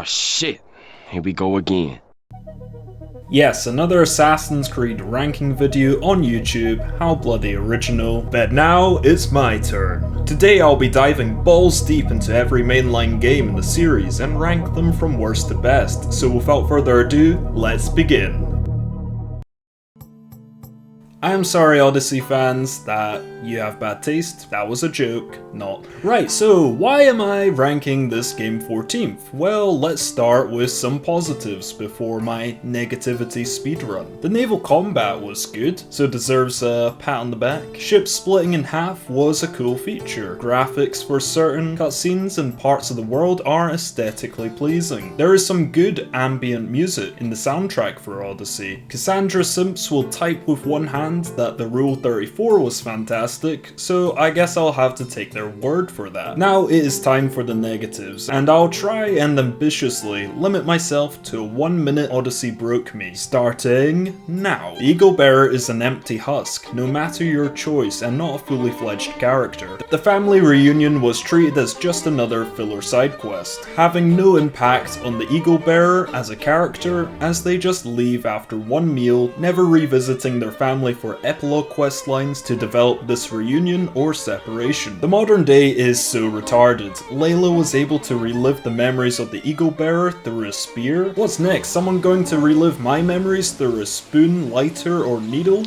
Oh shit, here we go again. Yes, another Assassin's Creed ranking video on YouTube, how bloody original. But now it's my turn. Today I'll be diving balls deep into every mainline game in the series and rank them from worst to best, so without further ado, let's begin. I am sorry Odyssey fans that you have bad taste, that was a joke, not. Right, so why am I ranking this game 14th? Well, let's start with some positives before my negativity speedrun. The naval combat was good, so deserves a pat on the back. Ships splitting in half was a cool feature. Graphics for certain cutscenes and parts of the world are aesthetically pleasing. There is some good ambient music in the soundtrack for Odyssey. Cassandra simps will type with one hand that the Rule 34 was fantastic, so I guess I'll have to take their word for that. Now it is time for the negatives, and I'll try and ambitiously limit myself to a 1 minute Odyssey broke me, starting now. The Eagle Bearer is an empty husk, no matter your choice, and not a fully fledged character. The family reunion was treated as just another filler side quest, having no impact on the Eagle Bearer as a character, as they just leave after one meal, never revisiting their family for epilogue quest lines to develop this reunion or separation. The modern day is so retarded. Layla was able to relive the memories of the Eagle Bearer through a spear. What's next? Someone going to relive my memories through a spoon, lighter, or needle?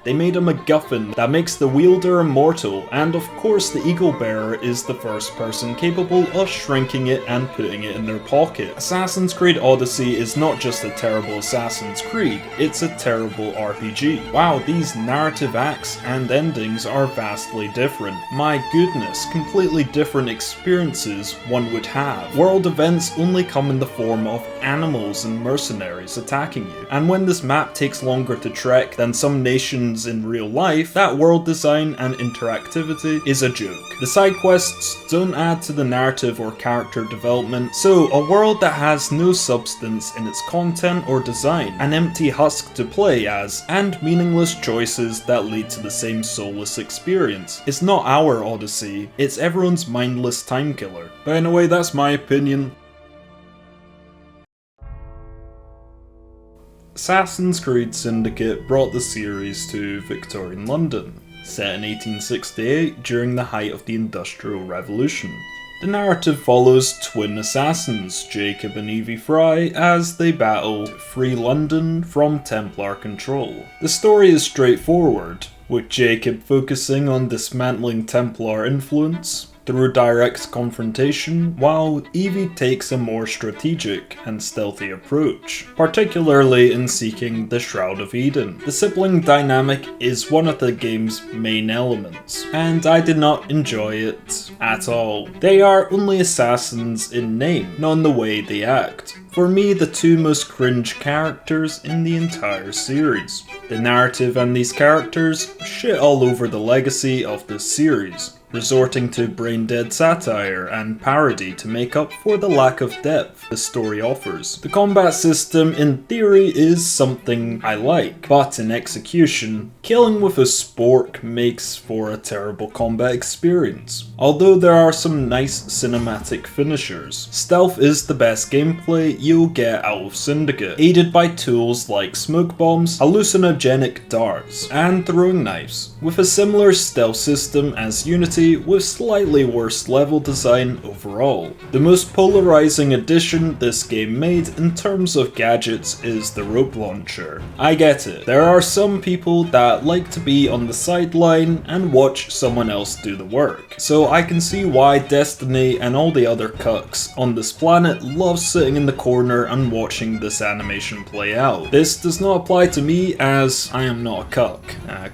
They made a MacGuffin that makes the wielder immortal, and of course the Eagle Bearer is the first person capable of shrinking it and putting it in their pocket. Assassin's Creed Odyssey is not just a terrible Assassin's Creed, it's a terrible RPG. Wow, these narrative acts and endings are vastly different. My goodness, completely different experiences one would have. World events only come in the form of animals and mercenaries attacking you, and when this map takes longer to trek than some nations in real life, that world design and interactivity is a joke. The side quests don't add to the narrative or character development, so a world that has no substance in its content or design, an empty husk to play as, and meaningless choices that lead to the same soulless experience. It's not our Odyssey, it's everyone's mindless time killer. But anyway, that's my opinion. Assassin's Creed Syndicate brought the series to Victorian London, set in 1868 during the height of the Industrial Revolution. The narrative follows twin assassins, Jacob and Evie Fry, as they battle to free London from Templar control. The story is straightforward, with Jacob focusing on dismantling Templar influence through direct confrontation, while Evie takes a more strategic and stealthy approach, particularly in seeking the Shroud of Eden. The sibling dynamic is one of the game's main elements, and I did not enjoy it at all. They are only assassins in name, not in the way they act. For me, the two most cringe characters in the entire series. The narrative and these characters shit all over the legacy of this series, resorting to brain-dead satire and parody to make up for the lack of depth the story offers. The combat system in theory is something I like, but in execution, killing with a spork makes for a terrible combat experience. Although there are some nice cinematic finishers, stealth is the best gameplay you'll get out of Syndicate, aided by tools like smoke bombs, hallucinogenic darts, and throwing knives, with a similar stealth system as Unity with slightly worse level design overall. The most polarizing addition this game made in terms of gadgets is the rope launcher. I get it, there are some people that like to be on the sideline and watch someone else do the work, so I can see why Destiny and all the other cucks on this planet love sitting in the corner and watching this animation play out. This does not apply to me as I am not a cuck,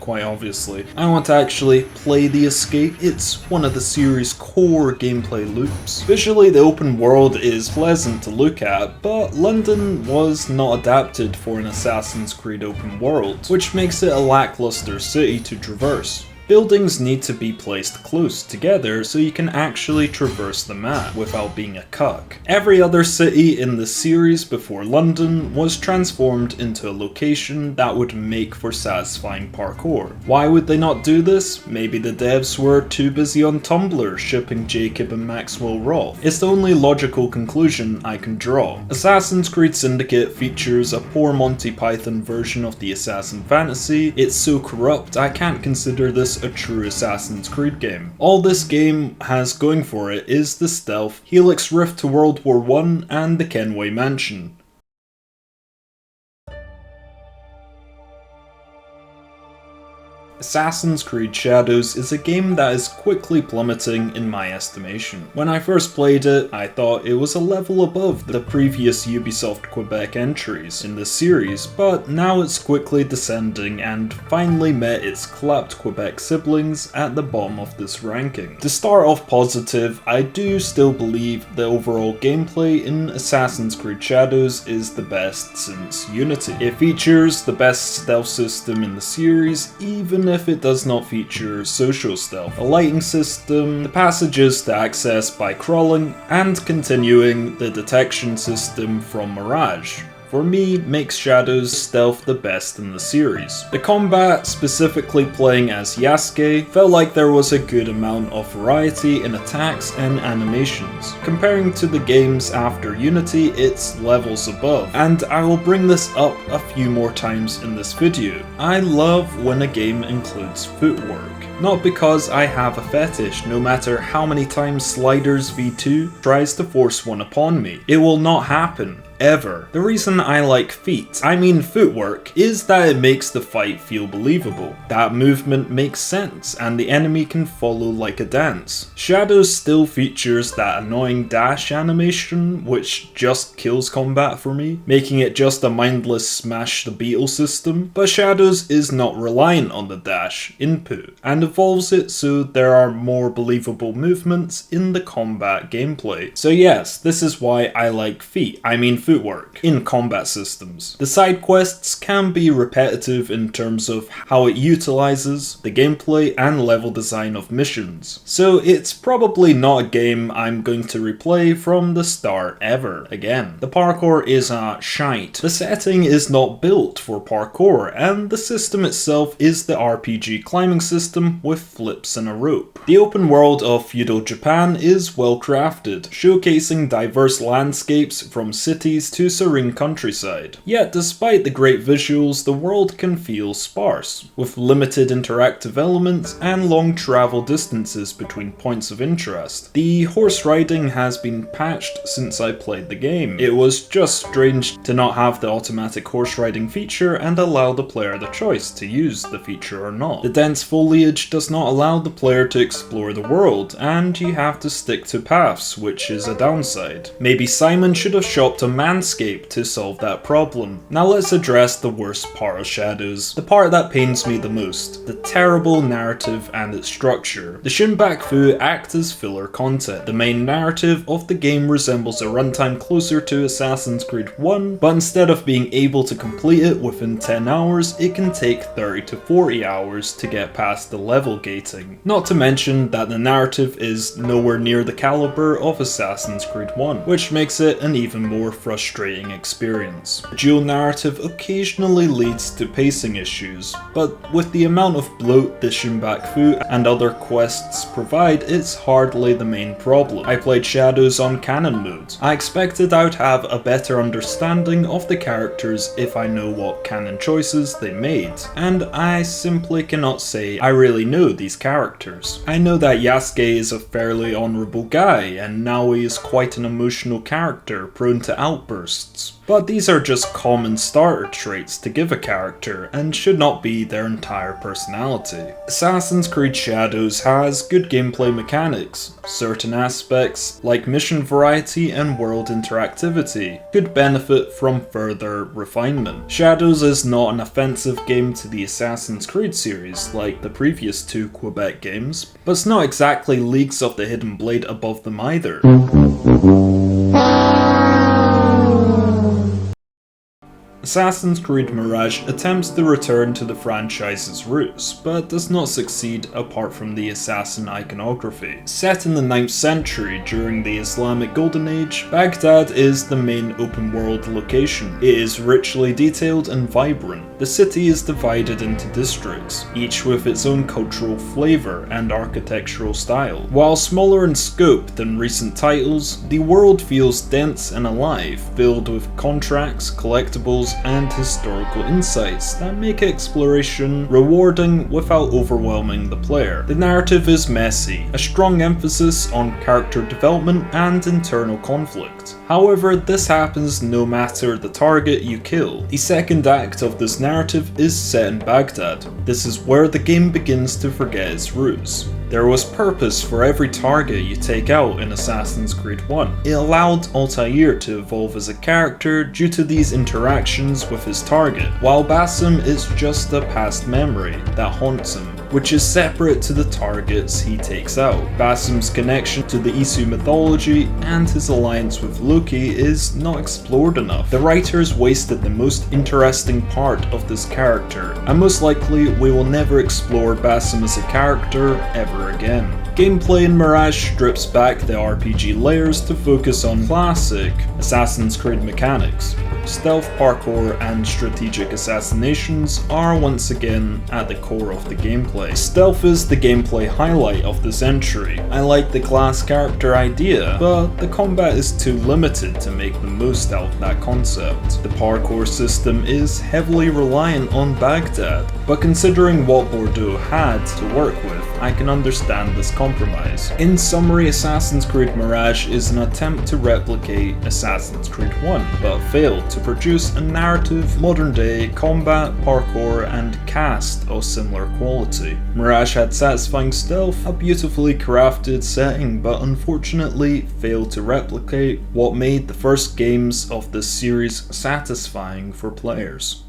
quite obviously. I want to actually play the escape. It's one of the series' core gameplay loops. Visually, the open world is pleasant to look at, but London was not adapted for an Assassin's Creed open world, which makes it a lackluster city to traverse. Buildings need to be placed close together so you can actually traverse the map without being a cuck. Every other city in the series before London was transformed into a location that would make for satisfying parkour. Why would they not do this? Maybe the devs were too busy on Tumblr shipping Jacob and Maxwell Roth. It's the only logical conclusion I can draw. Assassin's Creed Syndicate features a poor Monty Python version of the Assassin fantasy. It's so corrupt I can't consider this a true Assassin's Creed game. All this game has going for it is the stealth, Helix Rift to World War I, and the Kenway Mansion. Assassin's Creed Shadows is a game that is quickly plummeting in my estimation. When I first played it, I thought it was a level above the previous Ubisoft Quebec entries in the series, but now it's quickly descending and finally met its clapped Quebec siblings at the bottom of this ranking. To start off positive, I do still believe the overall gameplay in Assassin's Creed Shadows is the best since Unity. It features the best stealth system in the series, even if it does not feature social stealth, a lighting system, the passages to access by crawling, and continuing the detection system from Mirage. For me, makes Shadows stealth the best in the series. The combat, specifically playing as Yasuke, felt like there was a good amount of variety in attacks and animations. Comparing to the games after Unity, it's levels above, and I will bring this up a few more times in this video. I love when a game includes footwork. Not because I have a fetish, no matter how many times Sliders V2 tries to force one upon me. It will not happen. Ever. The reason I like feet, I mean footwork, is that it makes the fight feel believable. That movement makes sense, and the enemy can follow like a dance. Shadows still features that annoying dash animation, which just kills combat for me, making it just a mindless smash the beetle system, but Shadows is not reliant on the dash input, and evolves it so there are more believable movements in the combat gameplay. So yes, this is why I like feet, I mean footwork, in combat systems. The side quests can be repetitive in terms of how it utilizes the gameplay and level design of missions, so it's probably not a game I'm going to replay from the start ever again. The parkour is a shite. The setting is not built for parkour, and the system itself is the RPG climbing system with flips and a rope. The open world of feudal Japan is well crafted, showcasing diverse landscapes from cities to serene countryside. Yet despite the great visuals, the world can feel sparse, with limited interactive elements and long travel distances between points of interest. The horse riding has been patched since I played the game. It was just strange to not have the automatic horse riding feature and allow the player the choice to use the feature or not. The dense foliage does not allow the player to explore the world, and you have to stick to paths, which is a downside. Maybe Simon should have shopped a Manscaped to solve that problem. Now let's address the worst part of Shadows, the part that pains me the most, the terrible narrative and its structure. The Shinbaku act as filler content. The main narrative of the game resembles a runtime closer to Assassin's Creed 1, but instead of being able to complete it within 10 hours, it can take 30 to 40 hours to get past the level gating. Not to mention that the narrative is nowhere near the caliber of Assassin's Creed 1, which makes it an even more frustrating experience. The dual narrative occasionally leads to pacing issues, but with the amount of bloat the Shinbaku and other quests provide, it's hardly the main problem. I played Shadows on canon mode. I expected I would have a better understanding of the characters if I know what canon choices they made, and I simply cannot say I really know these characters. I know that Yasuke is a fairly honourable guy, and Naoi is quite an emotional character prone to outbursts, but these are just common starter traits to give a character and should not be their entire personality. Assassin's Creed Shadows has good gameplay mechanics. Certain aspects, like mission variety and world interactivity, could benefit from further refinement. Shadows is not an offensive game to the Assassin's Creed series like the previous two Quebec games, but it's not exactly leagues of the Hidden Blade above them either. Assassin's Creed Mirage attempts to return to the franchise's roots, but does not succeed apart from the assassin iconography. Set in the 9th century during the Islamic Golden Age, Baghdad is the main open-world location. It is richly detailed and vibrant. The city is divided into districts, each with its own cultural flavour and architectural style. While smaller in scope than recent titles, the world feels dense and alive, filled with contracts, collectibles, and historical insights that make exploration rewarding without overwhelming the player. The narrative is messy, a strong emphasis on character development and internal conflict. However, this happens no matter the target you kill. The second act of this narrative is set in Baghdad. This is where the game begins to forget its roots. There was purpose for every target you take out in Assassin's Creed 1. It allowed Altair to evolve as a character due to these interactions with his target, while Basim is just a past memory that haunts him, which is separate to the targets he takes out. Basim's connection to the Isu mythology and his alliance with Loki is not explored enough. The writers wasted the most interesting part of this character, and most likely we will never explore Basim as a character ever again. Gameplay in Mirage strips back the RPG layers to focus on classic Assassin's Creed mechanics. Stealth, parkour, and strategic assassinations are once again at the core of the gameplay. Stealth is the gameplay highlight of this entry. I like the class character idea, but the combat is too limited to make the most out of that concept. The parkour system is heavily reliant on Baghdad, but considering what Bordeaux had to work with, I can understand this compromise. In summary, Assassin's Creed Mirage is an attempt to replicate Assassin's Creed 1, but failed to produce a narrative, modern-day combat, parkour, and cast of similar quality. Mirage had satisfying stealth, a beautifully crafted setting, but unfortunately failed to replicate what made the first games of this series satisfying for players.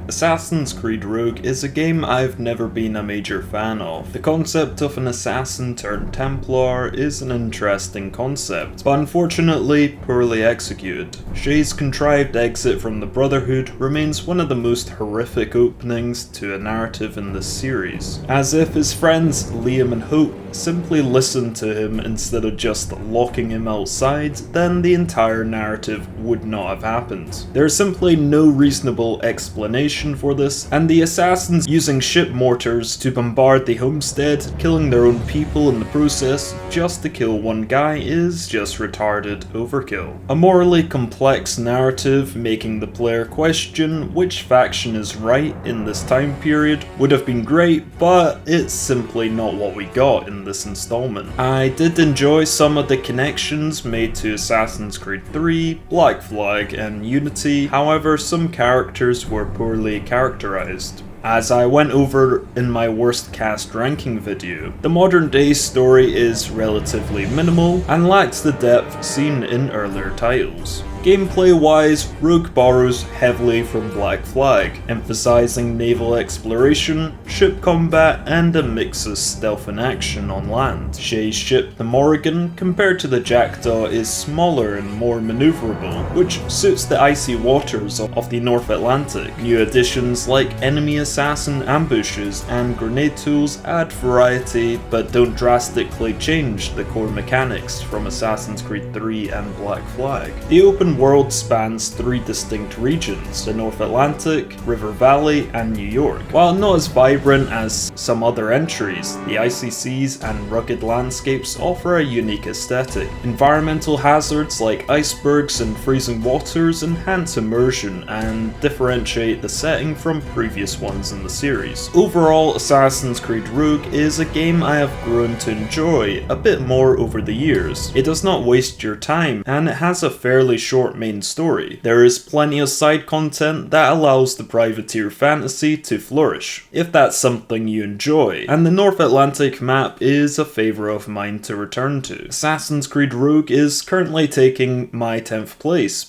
Assassin's Creed Rogue is a game I've never been a major fan of. The concept of an assassin turned Templar is an interesting concept, but unfortunately poorly executed. Shay's contrived exit from the Brotherhood remains one of the most horrific openings to a narrative in this series, as if his friends Liam and Hope simply listened to him instead of just locking him outside, then the entire narrative would not have happened. There is simply no reasonable explanation for this, and the assassins using ship mortars to bombard the homestead, killing their own people in the process just to kill one guy is just retarded overkill. A morally complex narrative making the player question which faction is right in this time period would have been great, but it's simply not what we got in this installment. I did enjoy some of the connections made to Assassin's Creed 3, Black Flag, and Unity, however some characters were poorly characterized. As I went over in my worst cast ranking video, the modern day story is relatively minimal and lacks the depth seen in earlier titles. Gameplay-wise, Rogue borrows heavily from Black Flag, emphasizing naval exploration, ship combat, and a mix of stealth and action on land. Shay's ship, the Morrigan, compared to the Jackdaw, is smaller and more maneuverable, which suits the icy waters of the North Atlantic. New additions like enemy assassin ambushes and grenade tools add variety, but don't drastically change the core mechanics from Assassin's Creed 3 and Black Flag. The open world spans 3 distinct regions, the North Atlantic, River Valley, and New York. While not as vibrant as some other entries, the icy seas and rugged landscapes offer a unique aesthetic. Environmental hazards like icebergs and freezing waters enhance immersion and differentiate the setting from previous ones in the series. Overall, Assassin's Creed Rogue is a game I have grown to enjoy a bit more over the years. It does not waste your time, and it has a fairly short main story. There is plenty of side content that allows the privateer fantasy to flourish, if that's something you enjoy, and the North Atlantic map is a favourite of mine to return to. Assassin's Creed Rogue is currently taking my 10th place.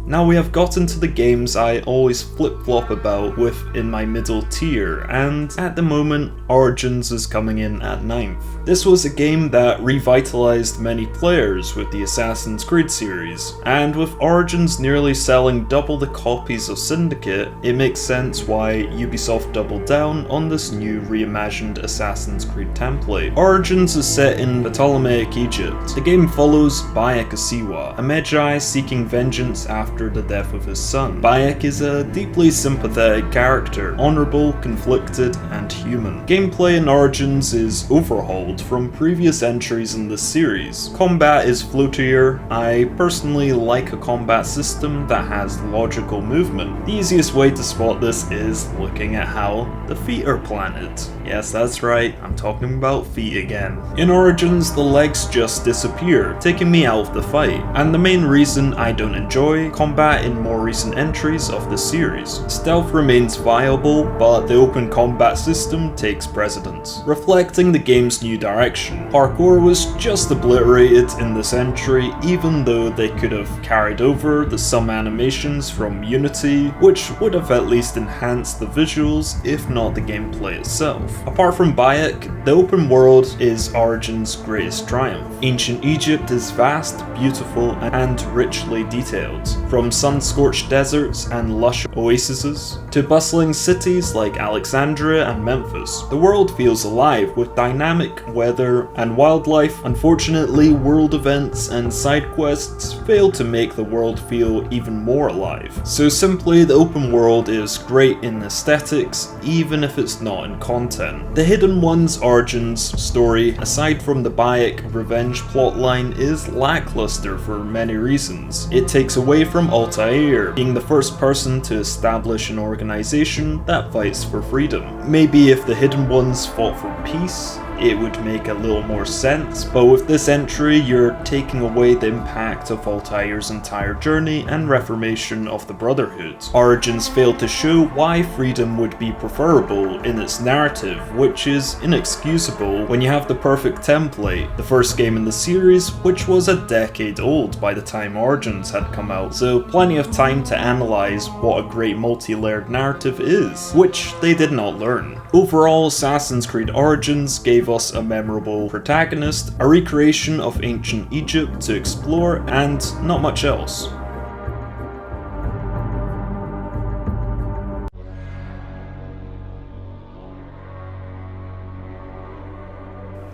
Now we have gotten to the games I always flip-flop about with in my middle tier, and at the moment, Origins is coming in at 9th. This was a game that revitalized many players with the Assassin's Creed series, and with Origins nearly selling double the copies of Syndicate, it makes sense why Ubisoft doubled down on this new reimagined Assassin's Creed template. Origins is set in Ptolemaic Egypt. The game follows Bayek Asiwa, a Magi seeking vengeance after the death of his son. Bayek is a deeply sympathetic character, honourable, conflicted, and human. Gameplay in Origins is overhauled from previous entries in the series. Combat is floatier. I personally like a combat system that has logical movement. The easiest way to spot this is looking at how the feet are planted. Yes, that's right, I'm talking about feet again. In Origins, the legs just disappear, taking me out of the fight, and the main reason I don't enjoy combat in more recent entries of the series. Stealth remains viable, but the open combat system takes precedence, reflecting the game's new direction. Parkour was just obliterated in this entry, even though they could have carried over the some animations from Unity, which would have at least enhanced the visuals, if not the gameplay itself. Apart from Bayek, the open world is Origin's greatest triumph. Ancient Egypt is vast, beautiful, and richly detailed. From sun-scorched deserts and lush oases, to bustling cities like Alexandria and Memphis, the world feels alive with dynamic weather and wildlife. Unfortunately, world events and side quests fail to make the world feel even more alive. So simply, the open world is great in aesthetics, even if it's not in content. The Hidden One's Origins story, aside from the Bayek revenge plotline, is lackluster for many reasons. It takes away from Altair being the first person to establish an organization that fights for freedom. Maybe if the Hidden Ones fought for peace, it would make a little more sense, but with this entry, you're taking away the impact of Altair's entire journey and reformation of the Brotherhood. Origins failed to show why freedom would be preferable in its narrative, which is inexcusable when you have the perfect template, the first game in the series, which was a decade old by the time Origins had come out, so plenty of time to analyze what a great multi-layered narrative is, which they did not learn. Overall, Assassin's Creed Origins gave us a memorable protagonist, a recreation of ancient Egypt to explore, and not much else.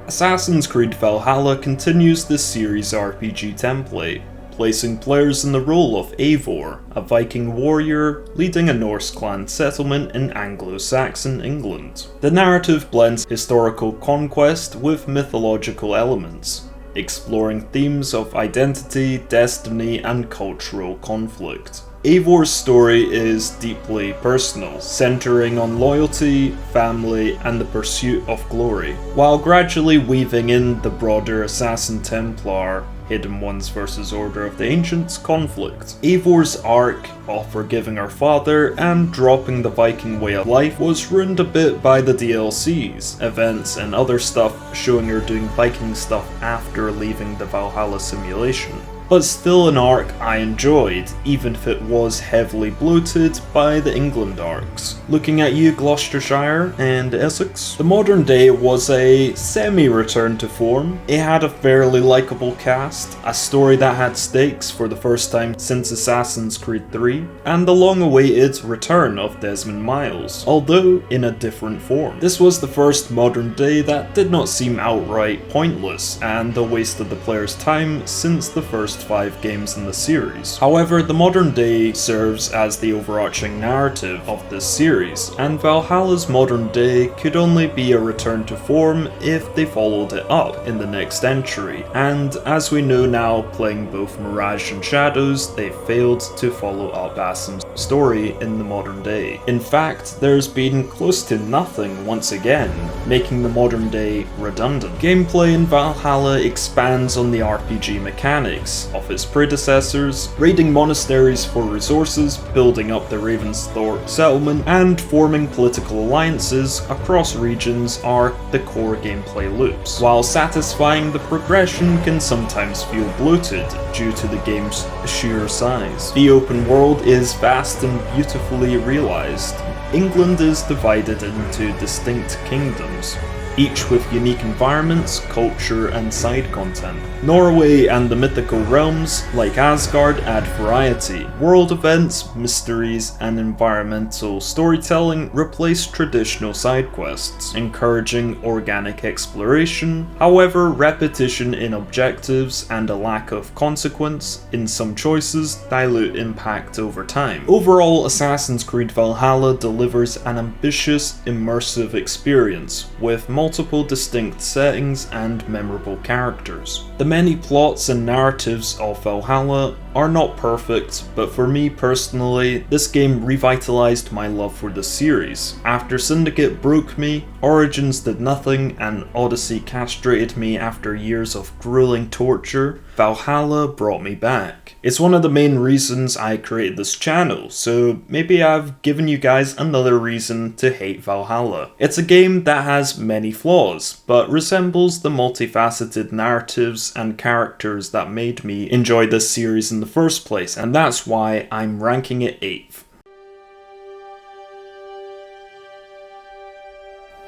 Assassin's Creed Valhalla continues this series' RPG template, placing players in the role of Eivor, a Viking warrior leading a Norse clan settlement in Anglo-Saxon England. The narrative blends historical conquest with mythological elements, exploring themes of identity, destiny, and cultural conflict. Eivor's story is deeply personal, centering on loyalty, family, and the pursuit of glory, while gradually weaving in the broader Assassin Templar, Hidden Ones vs Order of the Ancients conflict. Eivor's arc of forgiving her father and dropping the Viking way of life was ruined a bit by the DLCs, events, and other stuff showing her doing Viking stuff after leaving the Valhalla simulation. But still an arc I enjoyed, even if it was heavily bloated by the England arcs. Looking at you, Gloucestershire and Essex, the modern day was a semi-return to form. It had a fairly likeable cast, a story that had stakes for the first time since Assassin's Creed 3, and the long-awaited return of Desmond Miles, although in a different form. This was the first modern day that did not seem outright pointless and a waste of the player's time since the first 5 games in the series. However, the modern day serves as the overarching narrative of this series, and Valhalla's modern day could only be a return to form if they followed it up in the next entry, and as we know now, playing both Mirage and Shadows, they failed to follow up Basim's story in the modern day. In fact, there's been close to nothing once again, making the modern day redundant. Gameplay in Valhalla expands on the RPG mechanics, mistakes of its predecessors, raiding monasteries for resources, building up the Ravensthorpe settlement, and forming political alliances across regions are the core gameplay loops. While satisfying, the progression can sometimes feel bloated due to the game's sheer size. The open world is vast and beautifully realized. England is divided into distinct kingdoms, each with unique environments, culture, and side content. Norway and the mythical realms, like Asgard, add variety. World events, mysteries, and environmental storytelling replace traditional side quests, encouraging organic exploration. However, repetition in objectives and a lack of consequence in some choices dilute impact over time. Overall, Assassin's Creed Valhalla delivers an ambitious, immersive experience with multiple distinct settings and memorable characters. The many plots and narratives of Valhalla are not perfect, but for me personally, this game revitalized my love for the series. After Syndicate broke me, Origins did nothing, and Odyssey castrated me after years of grueling torture, Valhalla brought me back. It's one of the main reasons I created this channel, so maybe I've given you guys another reason to hate Valhalla. It's a game that has many flaws, but resembles the multifaceted narratives and characters that made me enjoy this series in the first place, and that's why I'm ranking it 8th.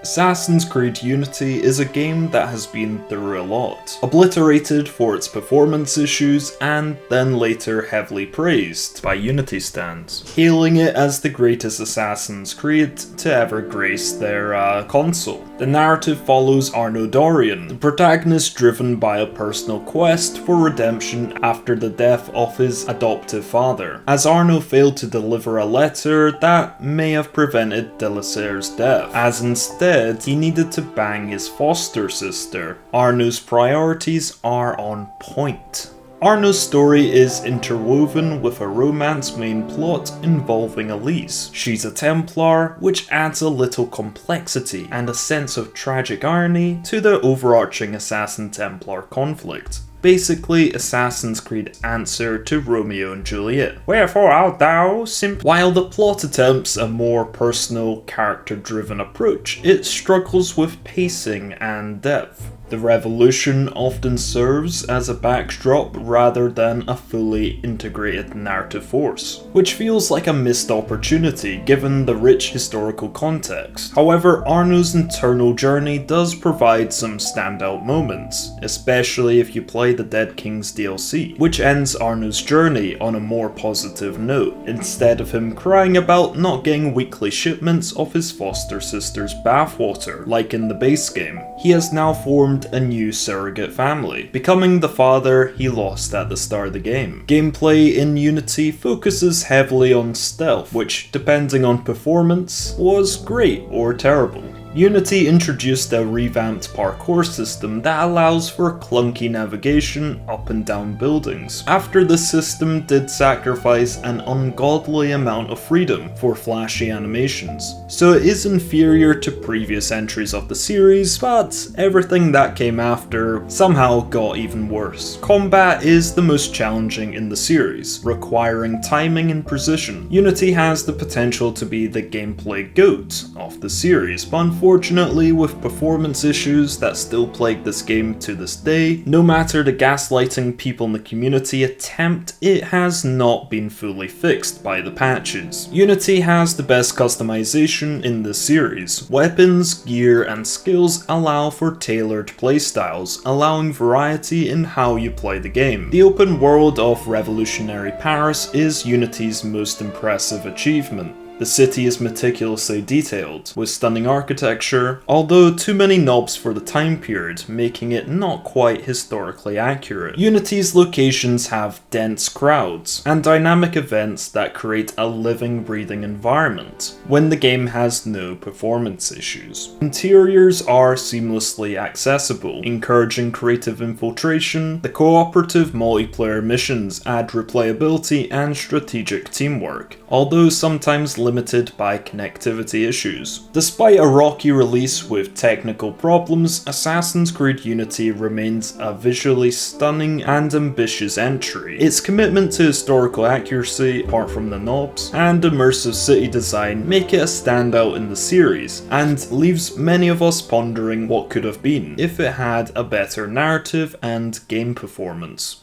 Assassin's Creed Unity is a game that has been through a lot, obliterated for its performance issues and then later heavily praised by Unity stands, hailing it as the greatest Assassin's Creed to ever grace their console. The narrative follows Arno Dorian, the protagonist driven by a personal quest for redemption after the death of his adoptive father, as Arno failed to deliver a letter that may have prevented Delasier's death, as instead he needed to bang his foster sister. Arno's priorities are on point. Arno's story is interwoven with a romance main plot involving Elise. She's a Templar, which adds a little complexity and a sense of tragic irony to the overarching Assassin-Templar conflict. Basically, Assassin's Creed answer to Romeo and Juliet. Wherefore art thou While the plot attempts a more personal, character-driven approach, it struggles with pacing and depth. The revolution often serves as a backdrop rather than a fully integrated narrative force, which feels like a missed opportunity given the rich historical context. However, Arno's internal journey does provide some standout moments, especially if you play the Dead King's DLC, which ends Arno's journey on a more positive note, instead of him crying about not getting weekly shipments of his foster sister's bathwater, like in the base game. He has now formed a new surrogate family, becoming the father he lost at the start of the game. Gameplay in Unity focuses heavily on stealth, which, depending on performance, was great or terrible. Unity introduced a revamped parkour system that allows for clunky navigation up and down buildings, after the system did sacrifice an ungodly amount of freedom for flashy animations. So it is inferior to previous entries of the series, but everything that came after somehow got even worse. Combat is the most challenging in the series, requiring timing and precision. Unity has the potential to be the gameplay GOAT of the series, but unfortunately, with performance issues that still plague this game to this day, no matter the gaslighting people in the community attempt, it has not been fully fixed by the patches. Unity has the best customization in this series. Weapons, gear, and skills allow for tailored playstyles, allowing variety in how you play the game. The open world of revolutionary Paris is Unity's most impressive achievement. The city is meticulously detailed, with stunning architecture, although too many knobs for the time period, making it not quite historically accurate. Unity's locations have dense crowds, and dynamic events that create a living, breathing environment, when the game has no performance issues. Interiors are seamlessly accessible, encouraging creative infiltration. The cooperative multiplayer missions add replayability and strategic teamwork, although sometimes limited by connectivity issues. Despite a rocky release with technical problems, Assassin's Creed Unity remains a visually stunning and ambitious entry. Its commitment to historical accuracy, apart from the knobs, and immersive city design make it a standout in the series, and leaves many of us pondering what could have been if it had a better narrative and game performance.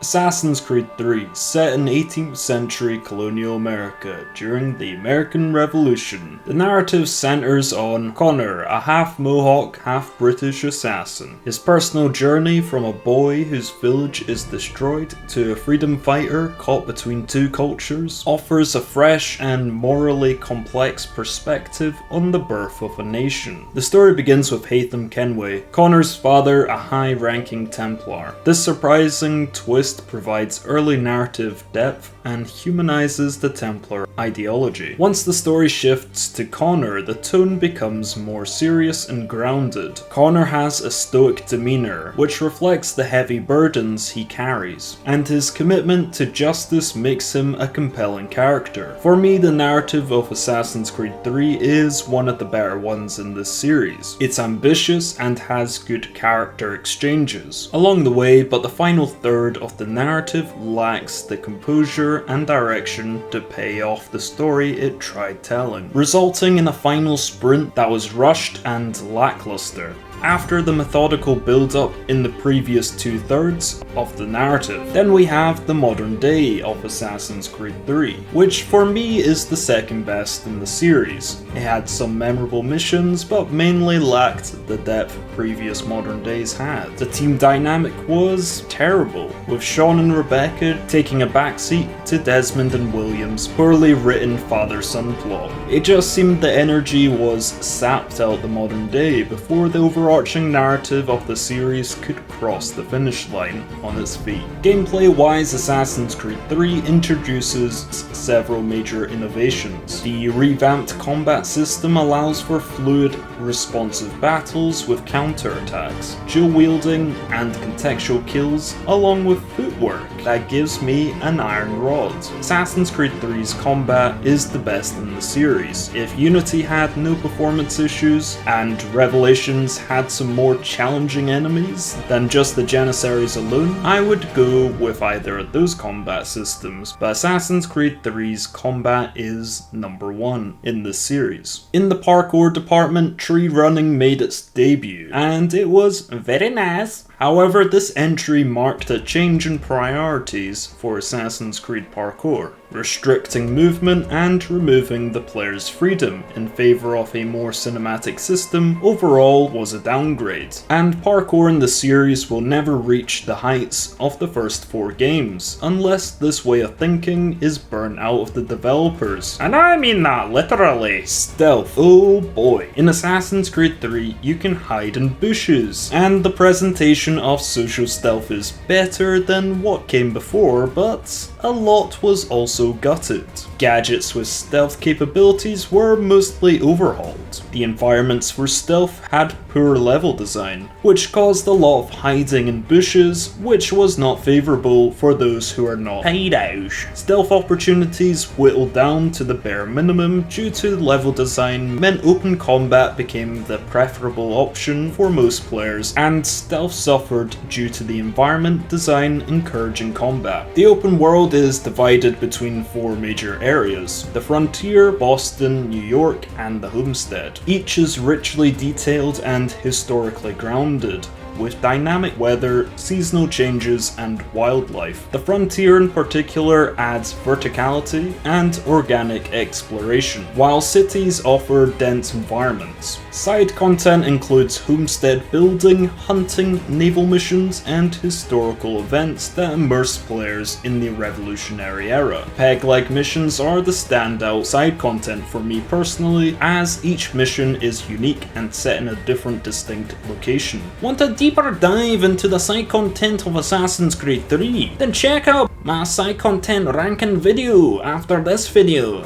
Assassin's Creed 3, set in 18th century colonial America during the American Revolution. The narrative centers on Connor, a half-Mohawk, half-British assassin. His personal journey from a boy whose village is destroyed to a freedom fighter caught between two cultures offers a fresh and morally complex perspective on the birth of a nation. The story begins with Haytham Kenway, Connor's father, a high-ranking Templar. This surprising twist provides early narrative depth and humanizes the Templar ideology. Once the story shifts to Connor, the tone becomes more serious and grounded. Connor has a stoic demeanor, which reflects the heavy burdens he carries, and his commitment to justice makes him a compelling character. For me, the narrative of Assassin's Creed 3 is one of the better ones in this series. It's ambitious and has good character exchanges along the way, but the final third of the narrative lacks the composure and direction to pay off the story it tried telling, resulting in a final sprint that was rushed and lackluster. After the methodical build-up in the previous two-thirds of the narrative, then we have the modern day of Assassin's Creed 3, which for me is the second best in the series. It had some memorable missions, but mainly lacked the depth previous modern days had. The team dynamic was terrible, with Sean and Rebecca taking a backseat to Desmond and William's poorly written father-son plot. It just seemed the energy was sapped out the modern day before the overarching narrative of the series could cross the finish line on its feet. Gameplay-wise, Assassin's Creed 3 introduces several major innovations. The revamped combat system allows for fluid, responsive battles with counterattacks, dual wielding, and contextual kills, along with footwork that gives me an iron rod. Assassin's Creed 3's combat is the best in the series. If Unity had no performance issues and Revelations had some more challenging enemies than just the Janissaries alone, I would go with either of those combat systems, but Assassin's Creed 3's combat is number one in this series. In the parkour department, tree running made its debut, and it was very nice. However, this entry marked a change in priorities for Assassin's Creed parkour, restricting movement and removing the player's freedom in favor of a more cinematic system overall was a downgrade, and parkour in the series will never reach the heights of the first 4 games, unless this way of thinking is burnt out of the developers. And I mean that literally. Stealth, oh boy. In Assassin's Creed 3, you can hide in bushes, and the presentation of social stealth is better than what came before, but a lot was also gutted. Gadgets with stealth capabilities were mostly overhauled. The environments for stealth had poor level design, which caused a lot of hiding in bushes, which was not favourable for those who are not paid out. Stealth opportunities whittled down to the bare minimum due to level design meant open combat became the preferable option for most players, and stealth suffered due to the environment design encouraging combat. The open world is divided between 4 major areas: the Frontier, Boston, New York, and the Homestead. Each is richly detailed and historically grounded, with dynamic weather, seasonal changes, and wildlife. The Frontier in particular adds verticality and organic exploration, while cities offer dense environments. Side content includes homestead building, hunting, naval missions, and historical events that immerse players in the Revolutionary era. Peg-like missions are the standout side content for me personally, as each mission is unique and set in a different distinct location. Want a deeper dive into the side content of Assassin's Creed 3, then check out my side content ranking video after this video.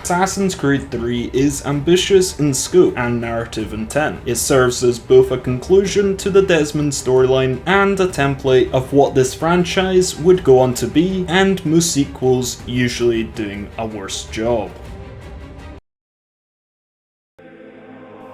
Assassin's Creed 3 is ambitious in scope and narrative intent. It serves as both a conclusion to the Desmond storyline and a template of what this franchise would go on to be, and most sequels usually doing a worse job.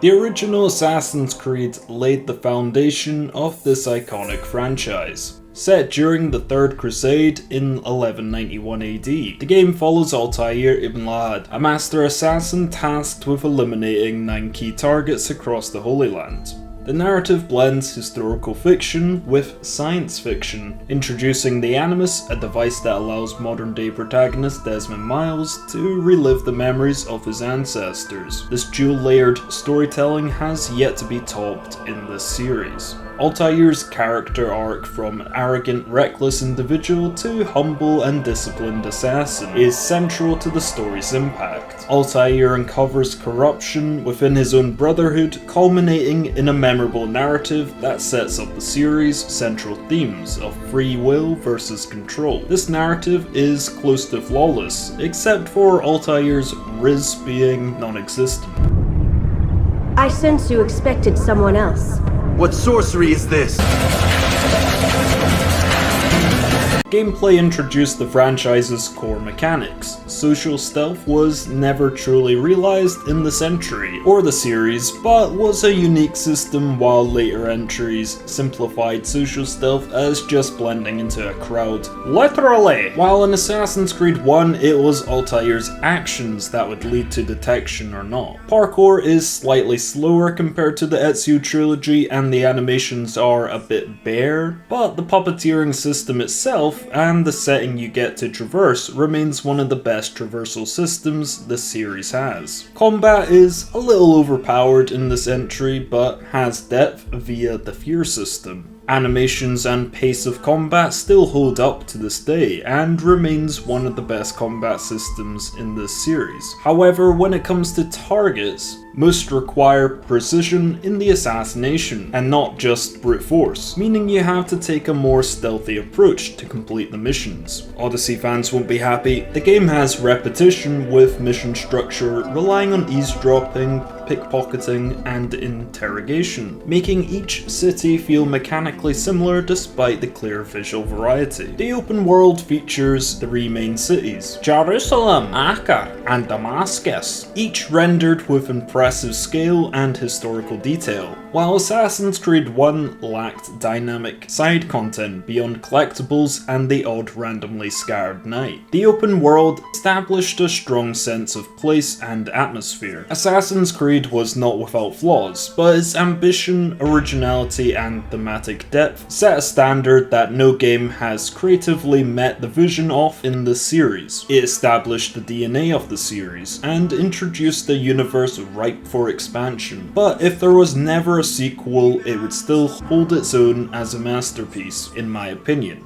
The original Assassin's Creed laid the foundation of this iconic franchise. Set during the Third Crusade in 1191 AD, the game follows Altair ibn Lahad, a master assassin tasked with eliminating 9 key targets across the Holy Land. The narrative blends historical fiction with science fiction, introducing the Animus, a device that allows modern-day protagonist Desmond Miles to relive the memories of his ancestors. This dual-layered storytelling has yet to be topped in this series. Altair's character arc from arrogant, reckless individual to humble and disciplined assassin is central to the story's impact. Altair uncovers corruption within his own brotherhood, culminating in a memorable narrative that sets up the series' central themes of free will versus control. This narrative is close to flawless, except for Altair's Riz being non-existent. I sense you expected someone else. What sorcery is this? Gameplay introduced the franchise's core mechanics. Social stealth was never truly realized in this entry or the series, but was a unique system, while later entries simplified social stealth as just blending into a crowd. Literally! While in Assassin's Creed 1, it was Altair's actions that would lead to detection or not. Parkour is slightly slower compared to the Ezio trilogy, and the animations are a bit bare, but the puppeteering system itself and the setting you get to traverse remains one of the best traversal systems the series has. Combat is a little overpowered in this entry, but has depth via the fear system. Animations and pace of combat still hold up to this day, and remains one of the best combat systems in this series. However, when it comes to targets, most require precision in the assassination, and not just brute force, meaning you have to take a more stealthy approach to complete the missions. Odyssey fans won't be happy. The game has repetition with mission structure relying on eavesdropping, pickpocketing, and interrogation, making each city feel mechanically similar despite the clear visual variety. The open world features 3 main cities, Jerusalem, Acre, and Damascus, each rendered with impressive scale and historical detail. While Assassin's Creed 1 lacked dynamic side content beyond collectibles and the odd randomly scattered night, the open world established a strong sense of place and atmosphere. Assassin's Creed was not without flaws, but its ambition, originality, and thematic depth set a standard that no game has creatively met the vision of in the series. It established the DNA of the series, and introduced a universe ripe for expansion. But if there was never a sequel, it would still hold its own as a masterpiece, in my opinion.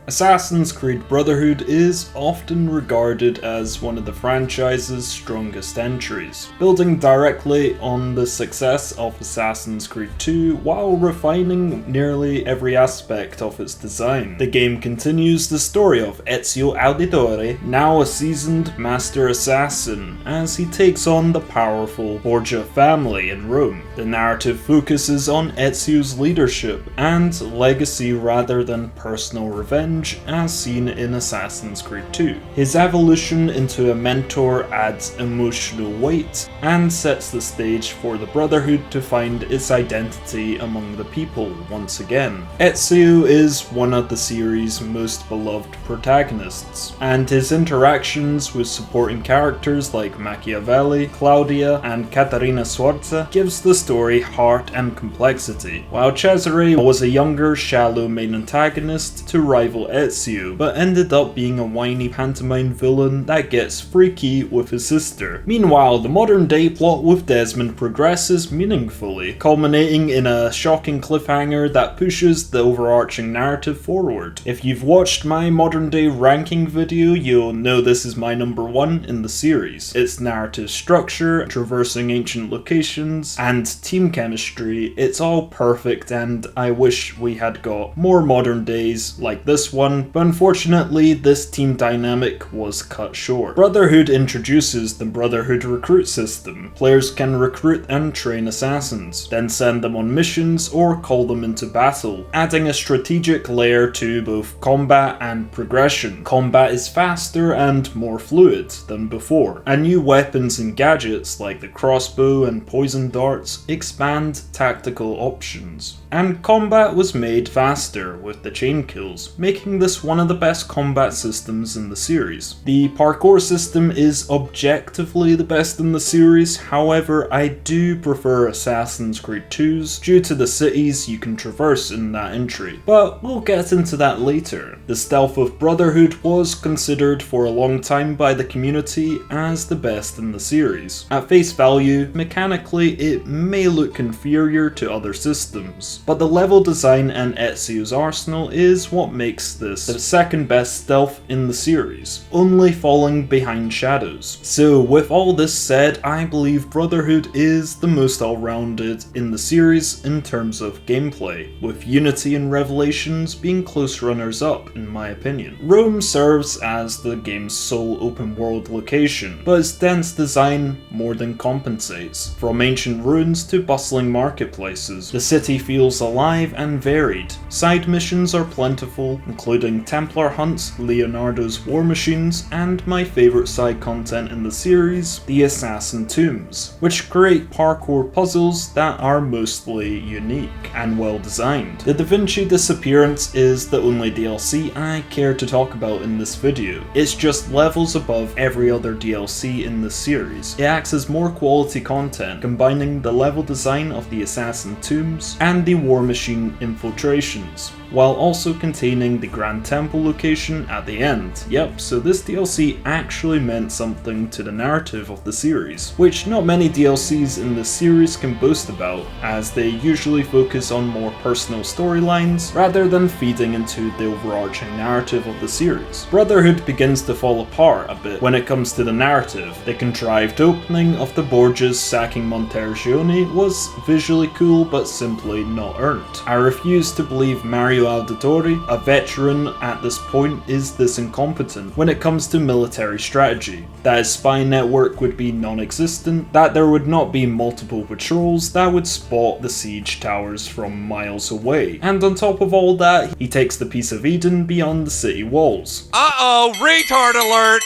Assassin's Creed Brotherhood is often regarded as one of the franchise's strongest entries, building directly on the success of Assassin's Creed 2 while refining nearly every aspect of its design. The game continues the story of Ezio Auditore, now a seasoned master assassin, as he takes on the powerful Borgia family in Rome. The narrative focuses on Ezio's leadership and legacy rather than personal revenge, as seen in Assassin's Creed 2. His evolution into a mentor adds emotional weight and sets the stage for the Brotherhood to find its identity among the people once again. Ezio is one of the series' most beloved protagonists, and his interactions with supporting characters like Machiavelli, Claudia, and Caterina Sforza gives the story heart and complexity, while Cesare was a younger, shallow main antagonist to rival kill Ezio, but ended up being a whiny pantomime villain that gets freaky with his sister. Meanwhile, the modern day plot with Desmond progresses meaningfully, culminating in a shocking cliffhanger that pushes the overarching narrative forward. If you've watched my modern day ranking video, you'll know this is my number 1 in the series. Its narrative structure, traversing ancient locations, and team chemistry, it's all perfect, and I wish we had got more modern days like this one, but unfortunately this team dynamic was cut short. Brotherhood introduces the Brotherhood recruit system. Players can recruit and train assassins, then send them on missions or call them into battle, adding a strategic layer to both combat and progression. Combat is faster and more fluid than before, and new weapons and gadgets like the crossbow and poison darts expand tactical options. And combat was made faster with the chain kills, making this one of the best combat systems in the series. The parkour system is objectively the best in the series, however I do prefer Assassin's Creed 2's due to the cities you can traverse in that entry, but we'll get into that later. The stealth of Brotherhood was considered for a long time by the community as the best in the series. At face value, mechanically it may look inferior to other systems, but the level design and Ezio's arsenal is what makes this the second best stealth in the series, only falling behind Shadows. So with all this said, I believe Brotherhood is the most all-rounded in the series in terms of gameplay, with Unity and Revelations being close runners-up in my opinion. Rome serves as the game's sole open-world location, but its dense design more than compensates. From ancient ruins to bustling marketplaces, the city feels alive and varied. Side missions are plentiful, including Templar hunts, Leonardo's war machines, and my favourite side content in the series, the Assassin Tombs, which create parkour puzzles that are mostly unique and well designed. The Da Vinci Disappearance is the only DLC I care to talk about in this video. It's just levels above every other DLC in the series. It acts as more quality content, combining the level design of the Assassin Tombs and the War Machine infiltrations, while also containing the Grand Temple location at the end. Yep, so this DLC actually meant something to the narrative of the series, which not many DLCs in this series can boast about, as they usually focus on more personal storylines rather than feeding into the overarching narrative of the series. Brotherhood begins to fall apart a bit when it comes to the narrative. The contrived opening of the Borgias sacking Montergione was visually cool but simply not earned. I refuse to believe Mario Auditore, a veteran at this point, is this incompetent when it comes to military strategy, that his spy network would be non-existent, that there would not be multiple patrols that would spot the siege towers from miles away, and on top of all that, he takes the piece of Eden beyond the city walls. Uh-oh, retard alert!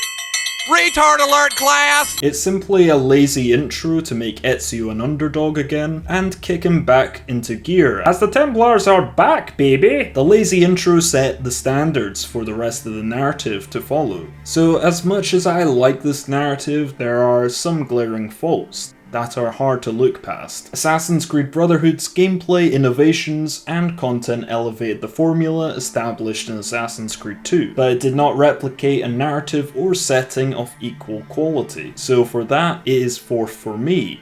Retard alert, class! It's simply a lazy intro to make Ezio an underdog again, and kick him back into gear, as the Templars are back, baby! The lazy intro set the standards for the rest of the narrative to follow. So as much as I like this narrative, there are some glaring faults that are hard to look past. Assassin's Creed Brotherhood's gameplay innovations and content elevated the formula established in Assassin's Creed 2, but it did not replicate a narrative or setting of equal quality, so for that it is 4th for me.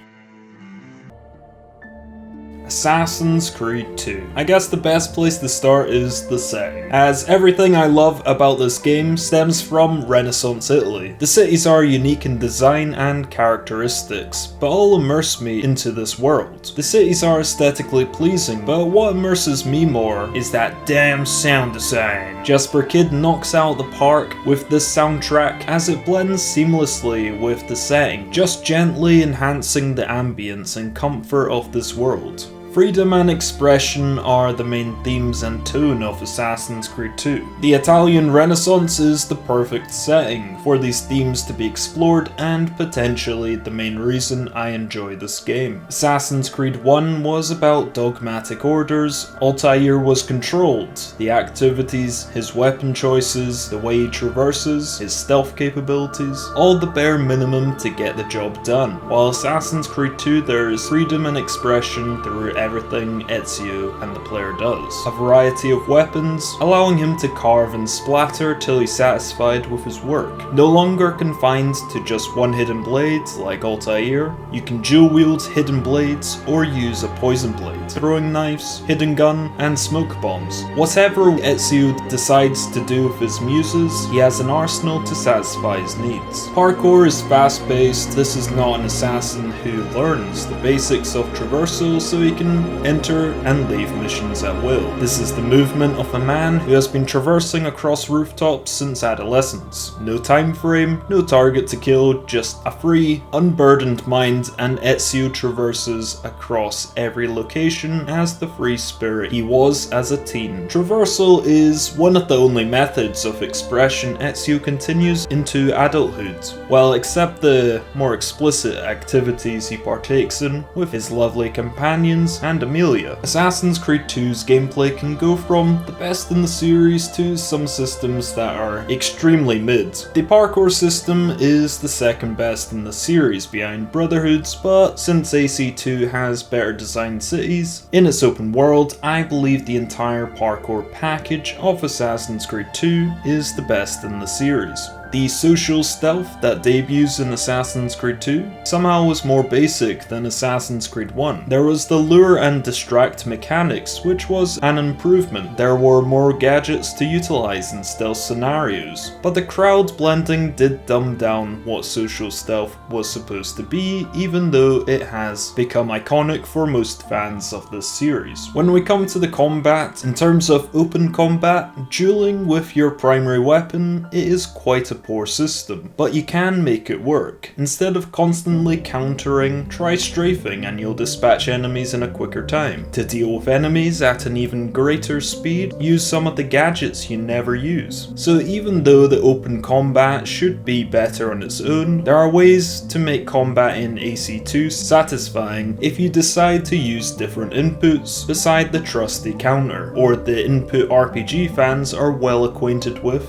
Assassin's Creed 2. I guess the best place to start is the setting, as everything I love about this game stems from Renaissance Italy. The cities are unique in design and characteristics, but all immerse me into this world. The cities are aesthetically pleasing, but what immerses me more is that damn sound design. Jesper Kid knocks out the park with this soundtrack as it blends seamlessly with the setting, just gently enhancing the ambience and comfort of this world. Freedom and expression are the main themes and tone of Assassin's Creed 2. The Italian Renaissance is the perfect setting for these themes to be explored and potentially the main reason I enjoy this game. Assassin's Creed 1 was about dogmatic orders, Altair was controlled, the activities, his weapon choices, the way he traverses, his stealth capabilities, all the bare minimum to get the job done. While Assassin's Creed 2 there is freedom and expression through everything Ezio and the player does. A variety of weapons, allowing him to carve and splatter till he's satisfied with his work. No longer confined to just one hidden blade like Altair, you can dual wield hidden blades or use a poison blade, throwing knives, hidden gun, and smoke bombs. Whatever Ezio decides to do with his muses, he has an arsenal to satisfy his needs. Parkour is fast-paced. This is not an assassin who learns the basics of traversal so he can enter and leave missions at will. This is the movement of a man who has been traversing across rooftops since adolescence. No time frame, no target to kill, just a free, unburdened mind, and Ezio traverses across every location as the free spirit he was as a teen. Traversal is one of the only methods of expression Ezio continues into adulthood. Well, except the more explicit activities he partakes in with his lovely companions and Amelia. Assassin's Creed 2's gameplay can go from the best in the series to some systems that are extremely mid. The parkour system is the second best in the series behind Brotherhood's, but since AC2 has better designed cities in its open world, I believe the entire parkour package of Assassin's Creed 2 is the best in the series. The social stealth that debuts in Assassin's Creed 2 somehow was more basic than Assassin's Creed 1. There was the lure and distract mechanics, which was an improvement. There were more gadgets to utilize in stealth scenarios, but the crowd blending did dumb down what social stealth was supposed to be, even though it has become iconic for most fans of this series. When we come to the combat, in terms of open combat, dueling with your primary weapon, it is quite a poor system, but you can make it work. Instead of constantly countering, try strafing and you'll dispatch enemies in a quicker time. To deal with enemies at an even greater speed, use some of the gadgets you never use. So even though the open combat should be better on its own, there are ways to make combat in AC2 satisfying if you decide to use different inputs beside the trusty counter, or the input RPG fans are well acquainted with.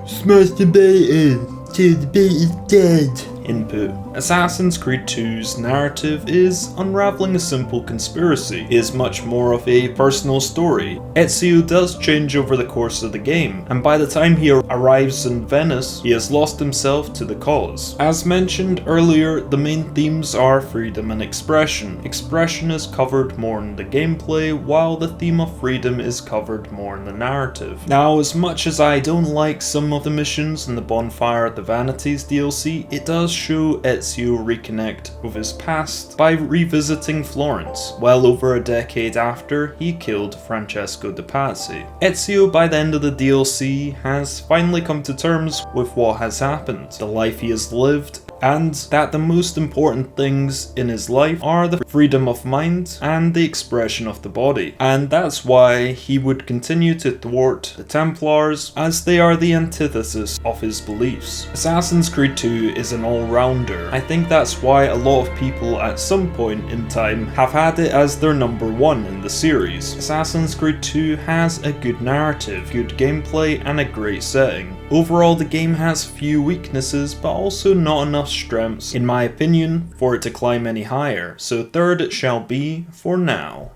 Smash the button till the bait is dead. Input. Assassin's Creed 2's narrative is unraveling a simple conspiracy. It is much more of a personal story. Ezio does change over the course of the game, and by the time he arrives in Venice, he has lost himself to the cause. As mentioned earlier, the main themes are freedom and expression. Expression is covered more in the gameplay, while the theme of freedom is covered more in the narrative. Now, as much as I don't like some of the missions in the Bonfire at the Vanities DLC, it does show Ezio reconnect with his past by revisiting Florence, well over a decade after he killed Francesco de Pazzi. Ezio, by the end of the DLC, has finally come to terms with what has happened, the life he has lived, and that the most important things in his life are the freedom of mind and the expression of the body. And that's why he would continue to thwart the Templars, as they are the antithesis of his beliefs. Assassin's Creed 2 is an all-rounder. I think that's why a lot of people at some point in time have had it as their number one in the series. Assassin's Creed 2 has a good narrative, good gameplay, and a great setting. Overall, the game has few weaknesses, but also not enough strengths, in my opinion, for it to climb any higher, so third it shall be for now.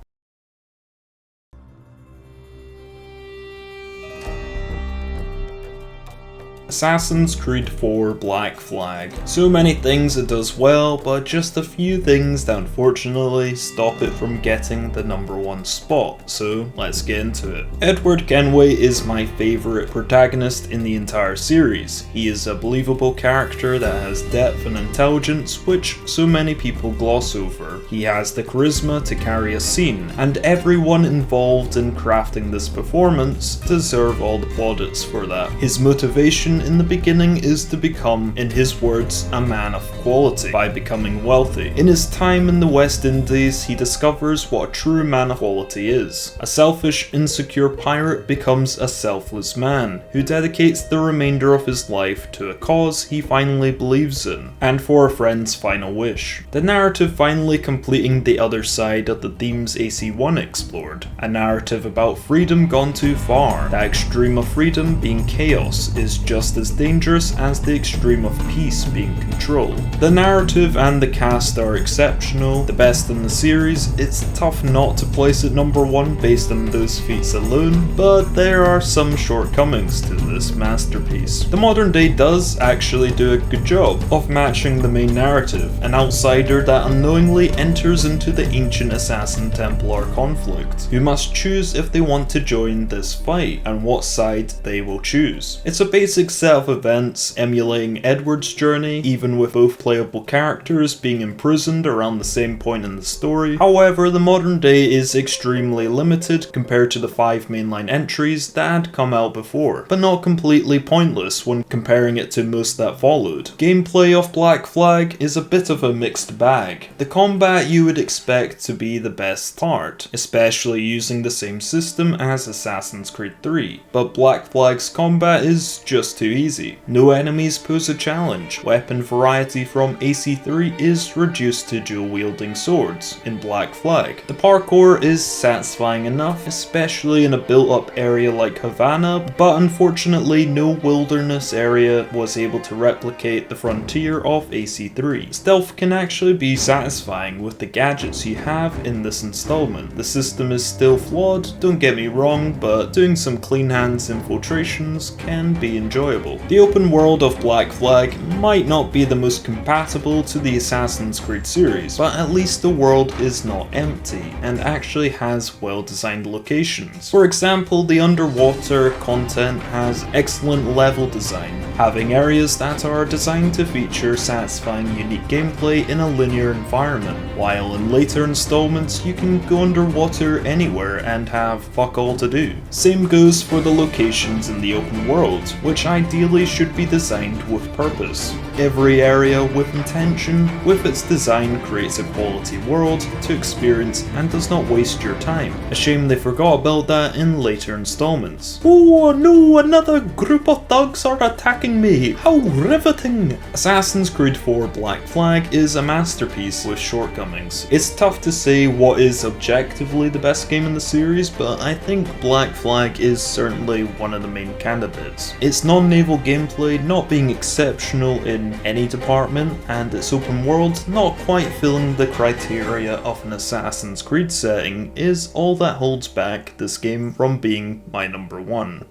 Assassin's Creed 4 Black Flag. So many things it does well, but just a few things that unfortunately stop it from getting the number one spot, so let's get into it. Edward Kenway is my favourite protagonist in the entire series. He is a believable character that has depth and intelligence, which so many people gloss over. He has the charisma to carry a scene, and everyone involved in crafting this performance deserve all the plaudits for that. His motivation in the beginning is to become, in his words, a man of quality by becoming wealthy. In his time in the West Indies, he discovers what a true man of quality is. A selfish, insecure pirate becomes a selfless man who dedicates the remainder of his life to a cause he finally believes in, and for a friend's final wish. The narrative finally completing the other side of the themes AC1 explored. A narrative about freedom gone too far. That extreme of freedom being chaos is just just as dangerous as the extreme of peace being control. The narrative and the cast are exceptional, the best in the series. It's tough not to place it number 1 based on those feats alone, but there are some shortcomings to this masterpiece. The modern day does actually do a good job of matching the main narrative, an outsider that unknowingly enters into the ancient Assassin Templar conflict, who must choose if they want to join this fight and what side they will choose. It's a basic set of events emulating Edward's journey, even with both playable characters being imprisoned around the same point in the story. However, the modern day is extremely limited compared to the 5 mainline entries that had come out before, but not completely pointless when comparing it to most that followed. Gameplay of Black Flag is a bit of a mixed bag. The combat you would expect to be the best part, especially using the same system as Assassin's Creed 3, but Black Flag's combat is just too easy. No enemies pose a challenge. Weapon variety from AC3 is reduced to dual wielding swords in Black Flag. The parkour is satisfying enough, especially in a built up area like Havana, but unfortunately no wilderness area was able to replicate the frontier of AC3. Stealth can actually be satisfying with the gadgets you have in this installment. The system is still flawed, don't get me wrong, but doing some clean hands infiltrations can be enjoyable. The open world of Black Flag might not be the most compatible to the Assassin's Creed series, but at least the world is not empty and actually has well designed locations. For example, the underwater content has excellent level design, having areas that are designed to feature satisfying unique gameplay in a linear environment, while in later installments you can go underwater anywhere and have fuck all to do. Same goes for the locations in the open world, which ideally should be designed with purpose. Every area with intention with its design creates a quality world to experience and does not waste your time. A shame they forgot about that in later installments. Oh no, another group of thugs are attacking me, how riveting! Assassin's Creed 4 Black Flag is a masterpiece with shortcomings. It's tough to say what is objectively the best game in the series, but I think Black Flag is certainly one of the main candidates. Its non-naval gameplay not being exceptional in any department, and its open world not quite filling the criteria of an Assassin's Creed setting is all that holds back this game from being my number 1.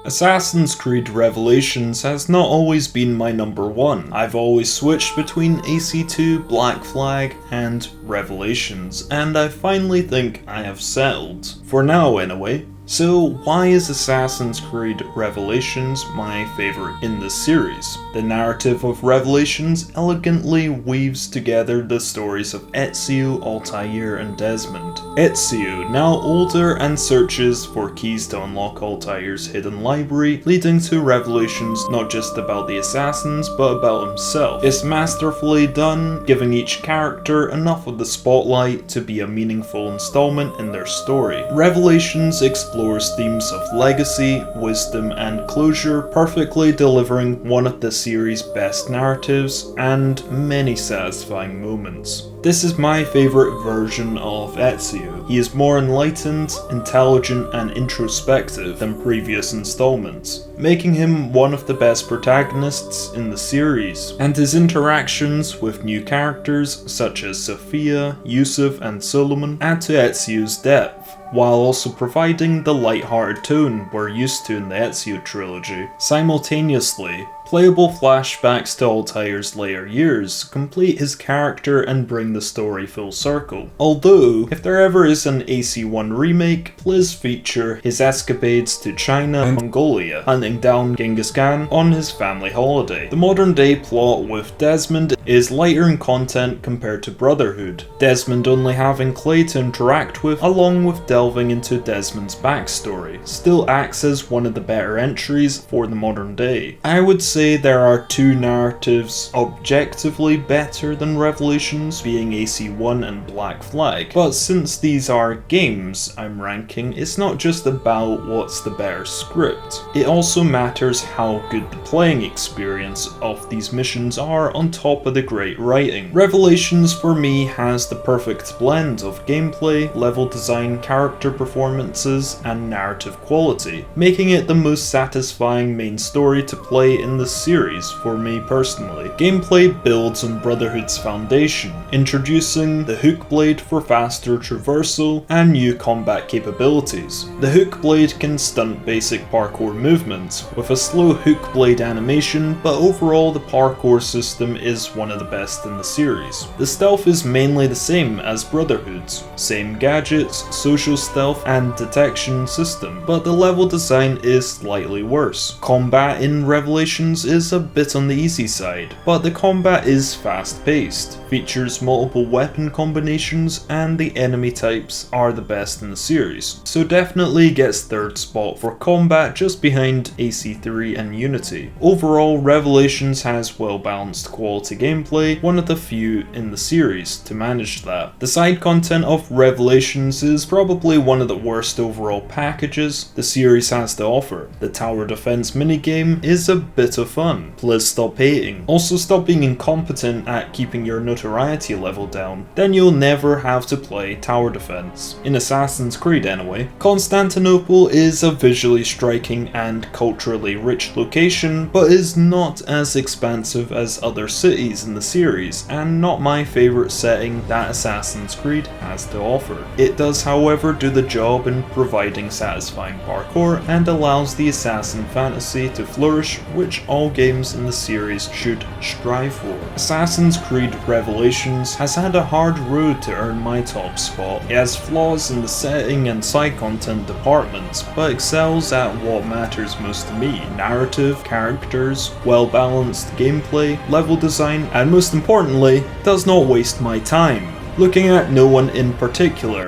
Assassin's Creed Revelations has not always been my number 1. I've always switched between AC2, Black Flag, and Revelations, and I finally think I have settled. For now anyway. So why is Assassin's Creed Revelations my favourite in this series? The narrative of Revelations elegantly weaves together the stories of Ezio, Altair and Desmond. Ezio, now older and searches for keys to unlock Altair's hidden library, leading to revelations not just about the assassins but about himself. It's masterfully done, giving each character enough of the spotlight to be a meaningful installment in their story. Revelations explores themes of legacy, wisdom and closure, perfectly delivering one of the series' best narratives and many satisfying moments. This is my favourite version of Ezio. He is more enlightened, intelligent and introspective than previous installments, making him one of the best protagonists in the series, and his interactions with new characters such as Sophia, Yusuf and Solomon add to Ezio's depth, while also providing the light-hearted tone we're used to in the Ezio trilogy. Simultaneously, playable flashbacks to Altair's later years complete his character and bring the story full circle. Although, if there ever is an AC1 remake, please feature his escapades to China and Mongolia, hunting down Genghis Khan on his family holiday. The modern day plot with Desmond is lighter in content compared to Brotherhood, Desmond only having Clay to interact with, along with delving into Desmond's backstory, still acts as one of the better entries for the modern day. I would say there are two narratives objectively better than Revelations, being AC1 and Black Flag, but since these are games I'm ranking, it's not just about what's the better script. It also matters how good the playing experience of these missions are on top of the great writing. Revelations for me has the perfect blend of gameplay, level design, character performances, and narrative quality, making it the most satisfying main story to play in the series for me personally. Gameplay builds on Brotherhood's foundation, introducing the hook blade for faster traversal and new combat capabilities. The hook blade can stunt basic parkour movements with a slow hook blade animation, but overall the parkour system is one of the best in the series. The stealth is mainly the same as Brotherhood's, same gadgets, social stealth and detection system, but the level design is slightly worse. Combat in Revelations is a bit on the easy side, but the combat is fast paced, features multiple weapon combinations, and the enemy types are the best in the series, so definitely gets third spot for combat just behind AC3 and Unity. Overall, Revelations has well balanced quality gameplay, one of the few in the series to manage that. The side content of Revelations is probably one of the worst overall packages the series has to offer. The tower defense minigame is a bit of fun. Please stop hating. Also stop being incompetent at keeping your notoriety level down, then you'll never have to play tower defense. In Assassin's Creed anyway. Constantinople is a visually striking and culturally rich location, but is not as expansive as other cities in the series, and not my favourite setting that Assassin's Creed has to offer. It does however do the job in providing satisfying parkour and allows the assassin fantasy to flourish, which all games in the series should strive for. Assassin's Creed Revelations has had a hard road to earn my top spot. It has flaws in the setting and side content departments, but excels at what matters most to me: narrative, characters, well-balanced gameplay, level design, and most importantly, does not waste my time. Looking at no one in particular.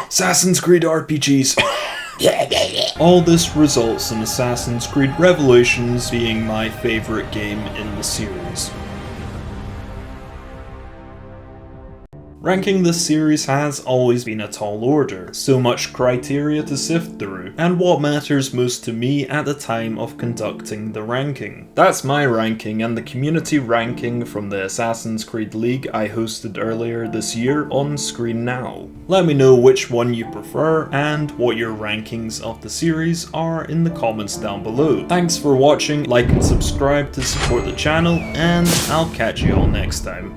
Assassin's Creed RPGs. All this results in Assassin's Creed Revelations being my favourite game in the series. Ranking this series has always been a tall order, so much criteria to sift through, and what matters most to me at the time of conducting the ranking. That's my ranking and the community ranking from the Assassin's Creed League I hosted earlier this year on screen now. Let me know which one you prefer and what your rankings of the series are in the comments down below. Thanks for watching, like and subscribe to support the channel, and I'll catch you all next time.